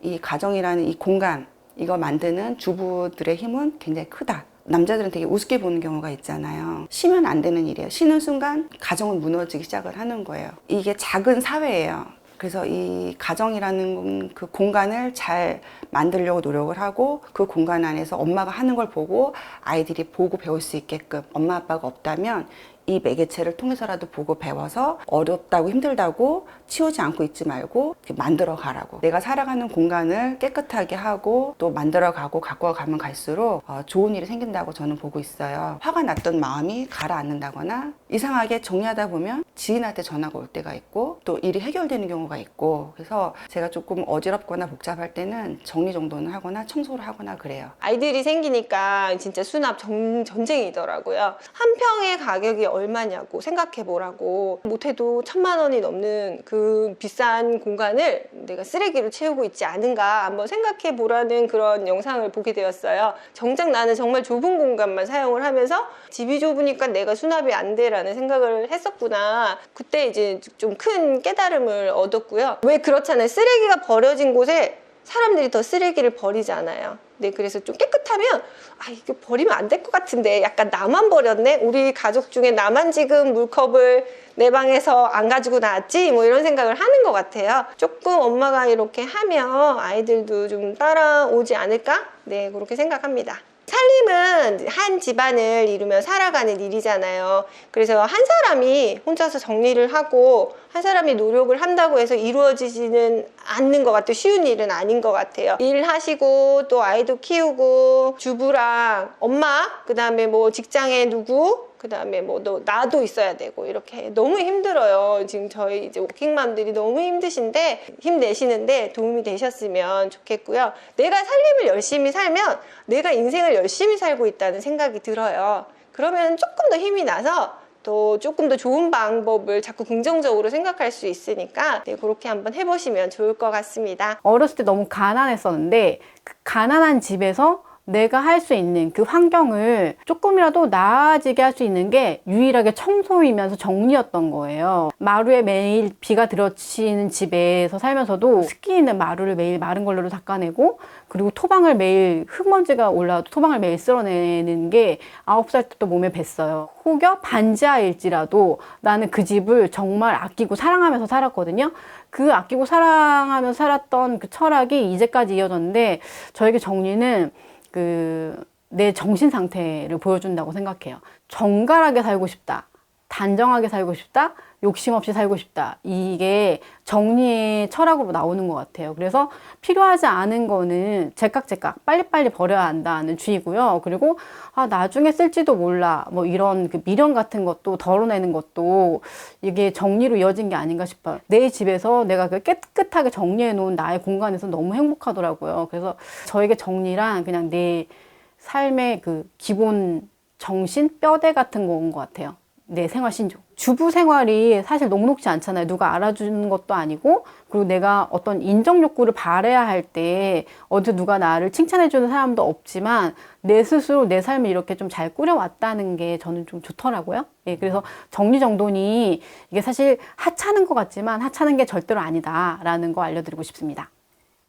이 가정이라는 이 공간, 이거 만드는 주부들의 힘은 굉장히 크다. 남자들은 되게 우습게 보는 경우가 있잖아요. 쉬면 안 되는 일이에요. 쉬는 순간 가정은 무너지기 시작을 하는 거예요. 이게 작은 사회예요. 그래서 이 가정이라는 그 공간을 잘 만들려고 노력을 하고, 그 공간 안에서 엄마가 하는 걸 보고 아이들이 보고 배울 수 있게끔, 엄마 아빠가 없다면 이 매개체를 통해서라도 보고 배워서 어렵다고 힘들다고 치우지 않고 있지 말고 만들어 가라고. 내가 살아가는 공간을 깨끗하게 하고 또 만들어 가고 갖고 가면 갈수록 좋은 일이 생긴다고 저는 보고 있어요. 화가 났던 마음이 가라앉는다거나, 이상하게 정리하다 보면 지인한테 전화가 올 때가 있고 또 일이 해결되는 경우가 있고, 그래서 제가 조금 어지럽거나 복잡할 때는 정리정돈을 하거나 청소를 하거나 그래요. 아이들이 생기니까 진짜 수납 전쟁이더라고요. 한 평의 가격이 얼마냐고 생각해 보라고. 못해도 1000만 원이 넘는 그 비싼 공간을 내가 쓰레기로 채우고 있지 않은가 한번 생각해 보라는 그런 영상을 보게 되었어요. 정작 나는 정말 좁은 공간만 사용을 하면서 집이 좁으니까 내가 수납이 안 돼라는 생각을 했었구나. 그때 이제 좀 큰 깨달음을 얻었고요. 왜 그렇잖아요. 쓰레기가 버려진 곳에 사람들이 더 쓰레기를 버리잖아요. 네, 그래서 좀 깨끗하면 이거 버리면 안 될 것 같은데, 약간 나만 버렸네? 우리 가족 중에 나만 지금 물컵을 내 방에서 안 가지고 나왔지? 뭐 이런 생각을 하는 것 같아요. 조금 엄마가 이렇게 하면 아이들도 좀 따라오지 않을까? 네, 그렇게 생각합니다. 살림은 한 집안을 이루며 살아가는 일이잖아요. 그래서 한 사람이 혼자서 정리를 하고 한 사람이 노력을 한다고 해서 이루어지지는 않는 것 같아요. 쉬운 일은 아닌 것 같아요. 일하시고 또 아이도 키우고 주부랑 엄마, 그 다음에 뭐 직장에 누구, 그 다음에 뭐 나도 있어야 되고, 이렇게 너무 힘들어요. 지금 저희 이제 워킹맘들이 너무 힘드신데, 힘내시는데 도움이 되셨으면 좋겠고요. 내가 살림을 열심히 살면 내가 인생을 열심히 살고 있다는 생각이 들어요. 그러면 조금 더 힘이 나서 또 조금 더 좋은 방법을 자꾸 긍정적으로 생각할 수 있으니까, 네, 그렇게 한번 해보시면 좋을 것 같습니다. 어렸을 때 너무 가난했었는데, 그 가난한 집에서 내가 할 수 있는 그 환경을 조금이라도 나아지게 할 수 있는 게 유일하게 청소이면서 정리였던 거예요. 마루에 매일 비가 들어치는 집에서 살면서도 습기 있는 마루를 매일 마른 걸로로 닦아내고, 그리고 토방을 매일 흙먼지가 올라와도 토방을 매일 쓸어내는 게 9살 때도 몸에 뱄어요. 혹여 반지하일지라도 나는 그 집을 정말 아끼고 사랑하면서 살았거든요. 그 아끼고 사랑하면서 살았던 그 철학이 이제까지 이어졌는데, 저에게 정리는 내 정신 상태를 보여준다고 생각해요. 정갈하게 살고 싶다, 단정하게 살고 싶다, 욕심 없이 살고 싶다, 이게 정리의 철학으로 나오는 것 같아요. 그래서 필요하지 않은 거는 제깍제깍 빨리빨리 버려야 한다는 주의고요. 그리고 나중에 쓸지도 몰라, 뭐 이런 그 미련 같은 것도 덜어내는 것도 이게 정리로 이어진 게 아닌가 싶어요. 내 집에서 내가 그 깨끗하게 정리해 놓은 나의 공간에서 너무 행복하더라고요. 그래서 저에게 정리란 그냥 내 삶의 그 기본 정신, 뼈대 같은 거인 것 같아요. 내 생활 신조. 주부 생활이 사실 녹록지 않잖아요. 누가 알아주는 것도 아니고, 그리고 내가 어떤 인정 욕구를 발해야 할 때 어디 누가 나를 칭찬해주는 사람도 없지만 내 스스로 내 삶을 이렇게 좀 잘 꾸려왔다는 게 저는 좀 좋더라고요. 예, 그래서 정리정돈이 이게 사실 하찮은 것 같지만 하찮은 게 절대로 아니다라는 거 알려드리고 싶습니다.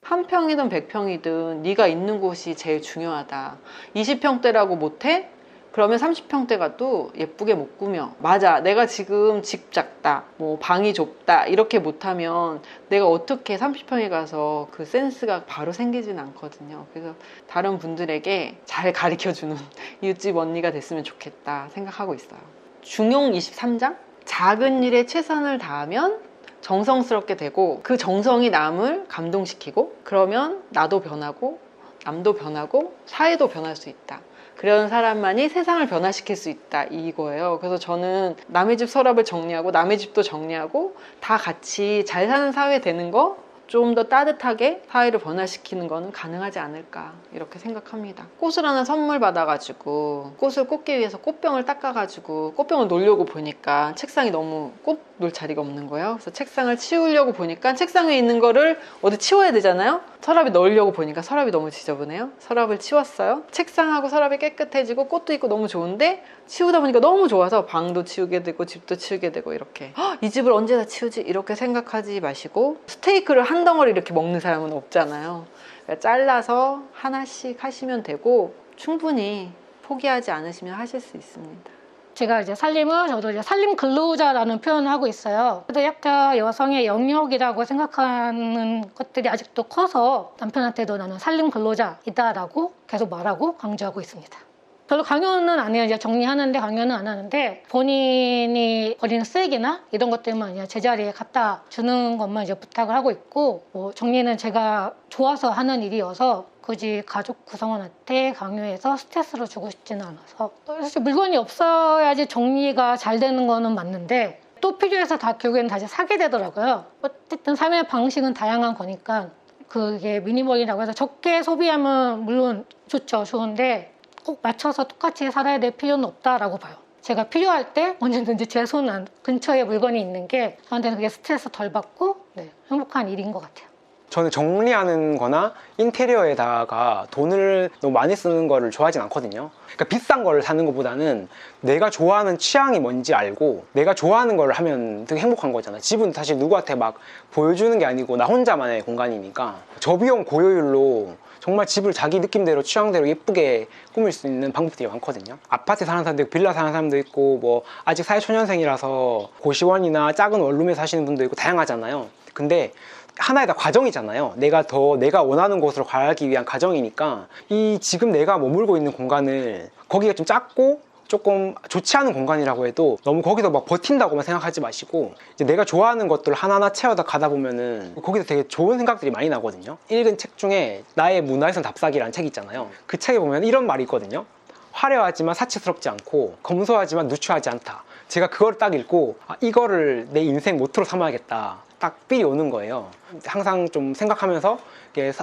한 평이든 100평이든 네가 있는 곳이 제일 중요하다. 20평대라고 못해? 그러면 30평대 가도 예쁘게 못 꾸며. 맞아, 내가 지금 집 작다, 뭐 방이 좁다 이렇게 못하면 내가 어떻게 30평에 가서 그 센스가 바로 생기진 않거든요. 그래서 다른 분들에게 잘 가르쳐주는 이웃집 언니가 됐으면 좋겠다 생각하고 있어요. 중용 23장? 작은 일에 최선을 다하면 정성스럽게 되고, 그 정성이 남을 감동시키고, 그러면 나도 변하고 남도 변하고 사회도 변할 수 있다. 그런 사람만이 세상을 변화시킬 수 있다, 이거예요. 그래서 저는 남의 집 서랍을 정리하고 남의 집도 정리하고 다 같이 잘 사는 사회 되는 거, 좀 더 따뜻하게 사회를 변화시키는 거는 가능하지 않을까, 이렇게 생각합니다. 꽃을 하나 선물 받아가지고 꽃을 꽂기 위해서 꽃병을 닦아가지고 꽃병을 놓으려고 보니까 책상이 너무 꽃 놓을 자리가 없는 거예요. 그래서 책상을 치우려고 보니까 책상 위에 있는 거를 어디 치워야 되잖아요. 서랍에 넣으려고 보니까 서랍이 너무 지저분해요. 서랍을 치웠어요. 책상하고 서랍이 깨끗해지고 꽃도 있고 너무 좋은데 치우다 보니까 너무 좋아서 방도 치우게 되고 집도 치우게 되고 이렇게 이 집을 언제 다 치우지? 이렇게 생각하지 마시고 스테이크를 한 덩어리 이렇게 먹는 사람은 없잖아요. 그러니까 잘라서 하나씩 하시면 되고 충분히 포기하지 않으시면 하실 수 있습니다. 제가 이제 저도 이제 살림 근로자라는 표현을 하고 있어요. 그래도 약간 여성의 영역이라고 생각하는 것들이 아직도 커서 남편한테도 나는 살림 근로자이다라고 계속 말하고 강조하고 있습니다. 별로 강요는 안 해요. 이제 정리하는데 강요는 안 하는데 본인이 버리는 쓰레기나 이런 것들만 이제 제자리에 갖다 주는 것만 이제 부탁을 하고 있고 뭐 정리는 제가 좋아서 하는 일이어서 굳이 가족 구성원한테 강요해서 스트레스를 주고 싶지는 않아서 사실 물건이 없어야지 정리가 잘 되는 거는 맞는데 또 필요해서 다 결국에는 다시 사게 되더라고요. 어쨌든 삶의 방식은 다양한 거니까 그게 미니멀이라고 해서 적게 소비하면 물론 좋은데 꼭 맞춰서 똑같이 살아야 될 필요는 없다라고 봐요. 제가 필요할 때 언제든지 제 손 근처에 물건이 있는 게 저한테는 그게 스트레스 덜 받고 행복한 일인 것 같아요. 저는 정리하는 거나 인테리어에다가 돈을 너무 많이 쓰는 거를 좋아하진 않거든요. 그러니까 비싼 거를 사는 것보다는 내가 좋아하는 취향이 뭔지 알고 내가 좋아하는 걸 하면 되게 행복한 거잖아요. 집은 사실 누구한테 막 보여주는 게 아니고 나 혼자만의 공간이니까 저비용 고효율로 정말 집을 자기 느낌대로 취향대로 예쁘게 꾸밀 수 있는 방법들이 많거든요. 아파트에 사는 사람도 있고 빌라 사는 사람도 있고 뭐 아직 사회초년생이라서 고시원이나 작은 원룸에 사시는 분도 있고 다양하잖아요. 근데 하나의 다 과정이잖아요. 내가 원하는 곳으로 가기 위한 과정이니까 이 지금 내가 머물고 있는 공간을 거기가 좀 작고 조금 좋지 않은 공간이라고 해도 너무 거기서 막 버틴다고만 생각하지 마시고 이제 내가 좋아하는 것들을 하나하나 채워다 가다 보면은 거기서 되게 좋은 생각들이 많이 나거든요. 읽은 책 중에 나의 문화유산 답사기라는 책이 있잖아요. 그 책에 보면 이런 말이 있거든요. 화려하지만 사치스럽지 않고 검소하지만 누추하지 않다. 제가 그걸 딱 읽고 이거를 내 인생 모토로 삼아야겠다. 딱 삘이 오는 거예요. 항상 좀 생각하면서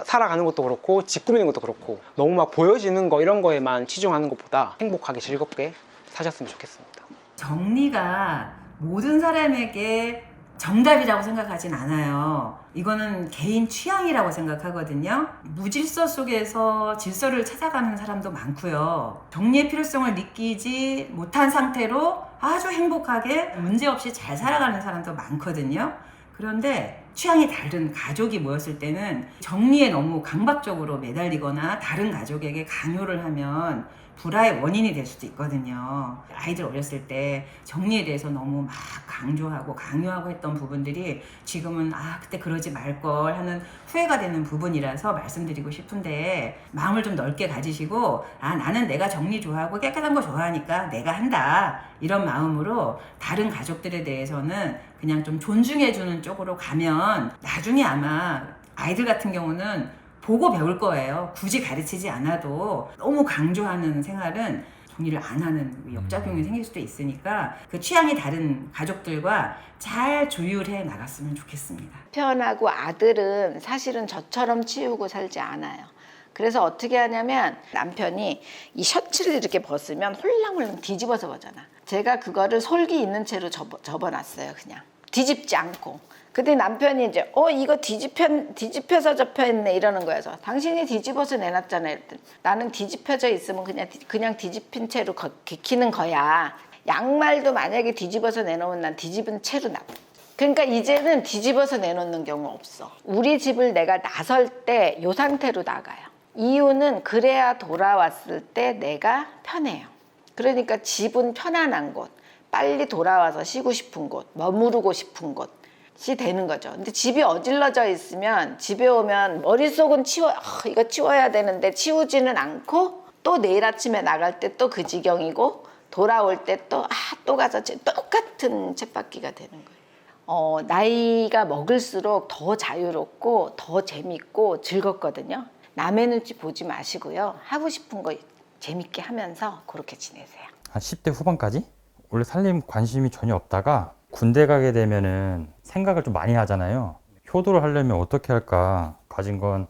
살아가는 것도 그렇고 집 꾸미는 것도 그렇고 너무 막 보여지는 거 이런 거에만 치중하는 것보다 행복하게 즐겁게 사셨으면 좋겠습니다. 정리가 모든 사람에게 정답이라고 생각하진 않아요. 이거는 개인 취향이라고 생각하거든요. 무질서 속에서 질서를 찾아가는 사람도 많고요. 정리의 필요성을 느끼지 못한 상태로 아주 행복하게 문제없이 잘 살아가는 사람도 많거든요. 그런데 취향이 다른 가족이 모였을 때는 정리에 너무 강박적으로 매달리거나 다른 가족에게 강요를 하면 불화의 원인이 될 수도 있거든요. 아이들 어렸을 때 정리에 대해서 너무 막 강조하고 강요하고 했던 부분들이 지금은 그때 그러지 말걸 하는 후회가 되는 부분이라서 말씀드리고 싶은데 마음을 좀 넓게 가지시고 나는 내가 정리 좋아하고 깨끗한 거 좋아하니까 내가 한다 이런 마음으로 다른 가족들에 대해서는 그냥 좀 존중해주는 쪽으로 가면 나중에 아마 아이들 같은 경우는 보고 배울 거예요. 굳이 가르치지 않아도 너무 강조하는 생활은 정리를 안 하는 역작용이 생길 수도 있으니까 그 취향이 다른 가족들과 잘 조율해 나갔으면 좋겠습니다. 남편하고 아들은 사실은 저처럼 치우고 살지 않아요. 그래서 어떻게 하냐면 남편이 이 셔츠를 이렇게 벗으면 홀랑홀랑 뒤집어서 보잖아. 제가 그거를 솔기 있는 채로 접어놨어요. 그냥 뒤집지 않고. 근데 남편이 이제 이거 뒤집혀서 접혀있네 이러는 거예요. 그래서 당신이 뒤집어서 내놨잖아요. 이랬더니 나는 뒤집혀져 있으면 그냥 뒤집힌 채로 기키는 거야. 양말도 만약에 뒤집어서 내놓으면 난 뒤집은 채로 놔. 그러니까 이제는 뒤집어서 내놓는 경우 없어. 우리 집을 내가 나설 때 이 상태로 나가요. 이유는 그래야 돌아왔을 때 내가 편해요. 그러니까 집은 편안한 곳, 빨리 돌아와서 쉬고 싶은 곳, 머무르고 싶은 곳이 되는 거죠. 근데 집이 어질러져 있으면 집에 오면 머릿속은 이거 치워야 되는데 치우지는 않고 또 내일 아침에 나갈 때 또 그 지경이고 돌아올 때 또 가서 똑같은 쳇바퀴가 되는 거예요. 나이가 먹을수록 더 자유롭고 더 재밌고 즐겁거든요. 남의 눈치 보지 마시고요. 하고 싶은 거 재밌게 하면서 그렇게 지내세요. 한 10대 후반까지 원래 살림 관심이 전혀 없다가 군대 가게 되면은 생각을 좀 많이 하잖아요. 효도를 하려면 어떻게 할까 가진 건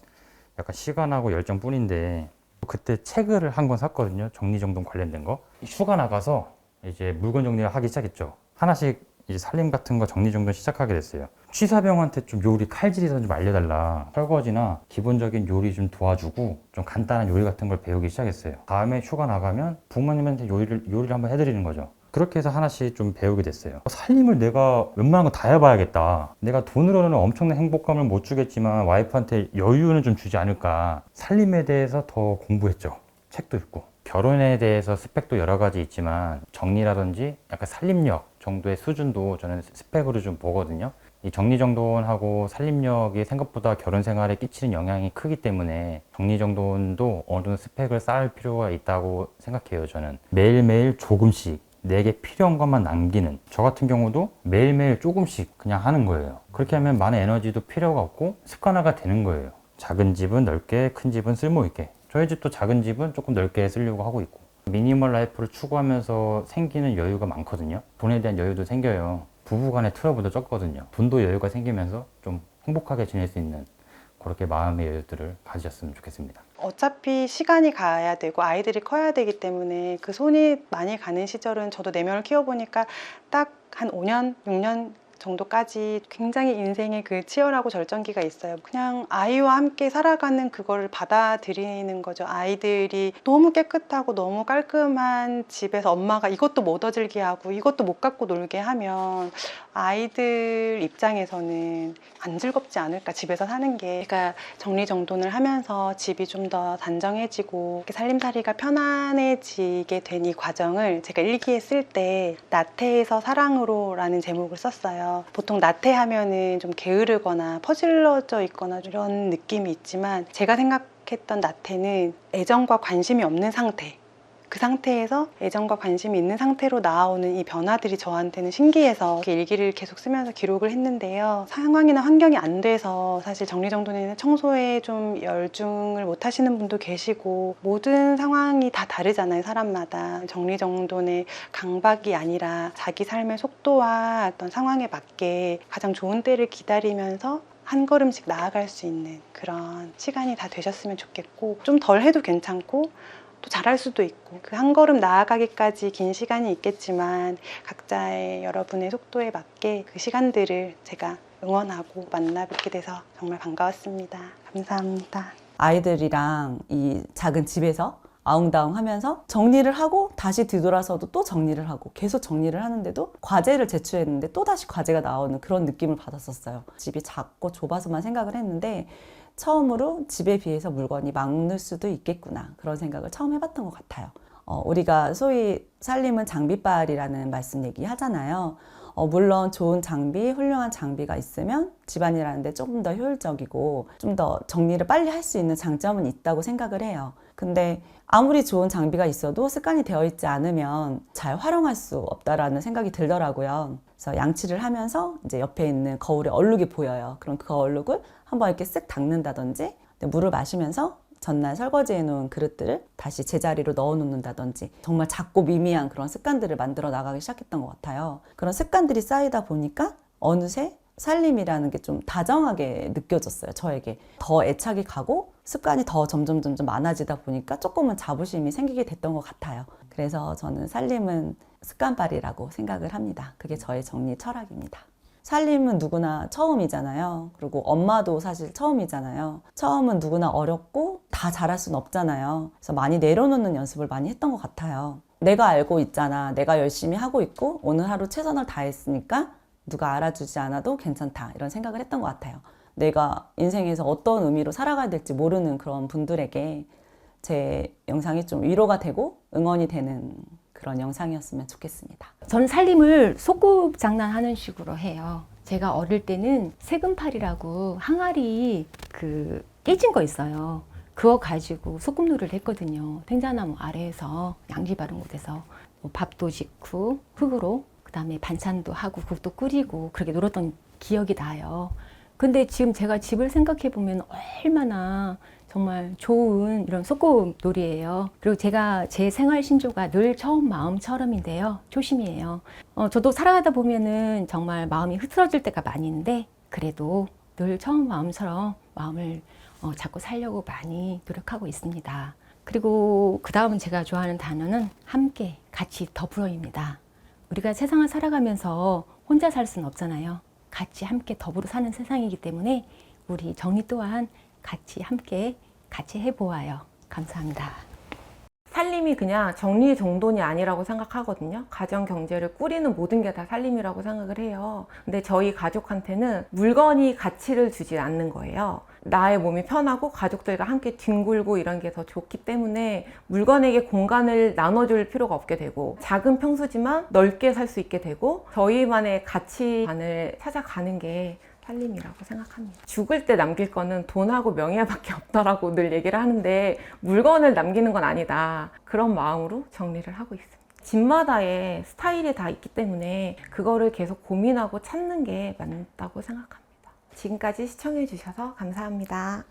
약간 시간하고 열정뿐인데 그때 책을 한 권 샀거든요. 정리정돈 관련된 거. 휴가 나가서 이제 물건 정리를 하기 시작했죠. 하나씩 이제 살림 같은 거 정리정돈 시작하게 됐어요. 취사병한테 좀 요리 칼질이서 좀 알려달라. 설거지나 기본적인 요리 좀 도와주고 좀 간단한 요리 같은 걸 배우기 시작했어요. 다음에 휴가 나가면 부모님한테 요리를 한번 해드리는 거죠. 그렇게 해서 하나씩 좀 배우게 됐어요. 살림을 내가 웬만한 거 다 해봐야겠다. 내가 돈으로는 엄청난 행복감을 못 주겠지만 와이프한테 여유는 좀 주지 않을까. 살림에 대해서 더 공부했죠. 책도 읽고. 결혼에 대해서 스펙도 여러 가지 있지만 정리라든지 약간 살림력 정도의 수준도 저는 스펙으로 좀 보거든요. 이 정리정돈하고 살림력이 생각보다 결혼 생활에 끼치는 영향이 크기 때문에 정리정돈도 어느 정도 스펙을 쌓을 필요가 있다고 생각해요. 저는 매일매일 조금씩 내게 필요한 것만 남기는, 저 같은 경우도 매일매일 조금씩 그냥 하는 거예요. 그렇게 하면 많은 에너지도 필요가 없고 습관화가 되는 거예요. 작은 집은 넓게, 큰 집은 쓸모있게. 저희 집도 작은 집은 조금 넓게 쓰려고 하고 있고, 미니멀 라이프를 추구하면서 생기는 여유가 많거든요. 돈에 대한 여유도 생겨요. 부부간의 트러블도 적거든요. 돈도 여유가 생기면서 좀 행복하게 지낼 수 있는 그렇게 마음의 여유들을 가지셨으면 좋겠습니다. 어차피 시간이 가야 되고 아이들이 커야 되기 때문에 그 손이 많이 가는 시절은 저도 4명을 키워보니까 딱 한 5년, 6년 정도까지 굉장히 인생의 그 치열하고 절정기가 있어요. 그냥 아이와 함께 살아가는 그거를 받아들이는 거죠. 아이들이 너무 깨끗하고 너무 깔끔한 집에서 엄마가 이것도 못 어질게 하고 이것도 못 갖고 놀게 하면 아이들 입장에서는 안 즐겁지 않을까, 집에서 사는 게. 제가 정리정돈을 하면서 집이 좀 더 단정해지고 살림살이가 편안해지게 된 이 과정을 제가 일기에 쓸 때 나태에서 사랑으로 라는 제목을 썼어요. 보통 나태하면은 좀 게으르거나 퍼질러져 있거나 이런 느낌이 있지만 제가 생각했던 나태는 애정과 관심이 없는 상태, 그 상태에서 애정과 관심이 있는 상태로 나오는 이 변화들이 저한테는 신기해서 일기를 계속 쓰면서 기록을 했는데요. 상황이나 환경이 안 돼서 사실 정리정돈이나 청소에 좀 열중을 못 하시는 분도 계시고, 모든 상황이 다 다르잖아요, 사람마다. 정리정돈의 강박이 아니라 자기 삶의 속도와 어떤 상황에 맞게 가장 좋은 때를 기다리면서 한 걸음씩 나아갈 수 있는 그런 시간이 다 되셨으면 좋겠고, 좀 덜 해도 괜찮고 또 잘할 수도 있고, 그 한 걸음 나아가기까지 긴 시간이 있겠지만 각자의 여러분의 속도에 맞게 그 시간들을 제가 응원하고 만나 뵙게 돼서 정말 반가웠습니다. 감사합니다. 아이들이랑 이 작은 집에서 아웅다웅 하면서 정리를 하고 다시 뒤돌아서도 또 정리를 하고 계속 정리를 하는데도 과제를 제출했는데 또 다시 과제가 나오는 그런 느낌을 받았었어요. 집이 작고 좁아서만 생각을 했는데 처음으로 집에 비해서 물건이 많을 수도 있겠구나, 그런 생각을 처음 해봤던 것 같아요. 우리가 소위 살림은 장비빨이라는 말씀 얘기 하잖아요. 물론 좋은 장비, 훌륭한 장비가 있으면 집안이라는 데 조금 더 효율적이고 좀 더 정리를 빨리 할 수 있는 장점은 있다고 생각을 해요. 근데 아무리 좋은 장비가 있어도 습관이 되어 있지 않으면 잘 활용할 수 없다라는 생각이 들더라고요. 그래서 양치를 하면서 이제 옆에 있는 거울에 얼룩이 보여요. 그럼 그 얼룩을 한번 이렇게 쓱 닦는다든지, 물을 마시면서 전날 설거지해 놓은 그릇들을 다시 제자리로 넣어 놓는다든지, 정말 작고 미미한 그런 습관들을 만들어 나가기 시작했던 것 같아요. 그런 습관들이 쌓이다 보니까 어느새 살림이라는 게 좀 다정하게 느껴졌어요, 저에게. 더 애착이 가고 습관이 더 점점 많아지다 보니까 조금은 자부심이 생기게 됐던 것 같아요. 그래서 저는 살림은 습관빨이라고 생각을 합니다. 그게 저의 정리 철학입니다. 살림은 누구나 처음이잖아요. 그리고 엄마도 사실 처음이잖아요. 처음은 누구나 어렵고 다 잘할 수는 없잖아요. 그래서 많이 내려놓는 연습을 많이 했던 것 같아요. 내가 알고 있잖아. 내가 열심히 하고 있고 오늘 하루 최선을 다했으니까 누가 알아주지 않아도 괜찮다, 이런 생각을 했던 것 같아요. 내가 인생에서 어떤 의미로 살아가야 될지 모르는 그런 분들에게 제 영상이 좀 위로가 되고 응원이 되는 그런 영상이었으면 좋겠습니다. 저는 살림을 소꿉 장난하는 식으로 해요. 제가 어릴 때는 세금팔이라고 항아리 깨진 거 있어요. 그거 가지고 소꿉놀이를 했거든요. 생자나무 아래에서 양지 바른 곳에서 밥도 짓고 흙으로, 그 다음에 반찬도 하고 국도 끓이고 그렇게 놀았던 기억이 나요. 근데 지금 제가 집을 생각해 보면 얼마나 정말 좋은 이런 소꿉놀이예요. 그리고 제가 제 생활 신조가 늘 처음 마음처럼인데요. 조심이에요. 저도 살아가다 보면은 정말 마음이 흐트러질 때가 많이 있는데, 그래도 늘 처음 마음처럼 마음을 잡고 살려고 많이 노력하고 있습니다. 그리고 그 다음 제가 좋아하는 단어는 함께, 같이, 더불어입니다. 우리가 세상을 살아가면서 혼자 살 수는 없잖아요. 같이 함께 더불어 사는 세상이기 때문에 우리 정리 또한 함께 해보아요. 감사합니다. 살림이 그냥 정리정돈이 아니라고 생각하거든요. 가정 경제를 꾸리는 모든 게 다 살림이라고 생각을 해요. 근데 저희 가족한테는 물건이 가치를 주지 않는 거예요. 나의 몸이 편하고 가족들과 함께 뒹굴고 이런 게 더 좋기 때문에 물건에게 공간을 나눠줄 필요가 없게 되고, 작은 평수지만 넓게 살 수 있게 되고, 저희만의 가치관을 찾아가는 게 살림이라고 생각합니다. 죽을 때 남길 거는 돈하고 명예밖에 없다라고 늘 얘기를 하는데, 물건을 남기는 건 아니다. 그런 마음으로 정리를 하고 있습니다. 집마다의 스타일이 다 있기 때문에 그거를 계속 고민하고 찾는 게 맞다고 생각합니다. 지금까지 시청해 주셔서 감사합니다.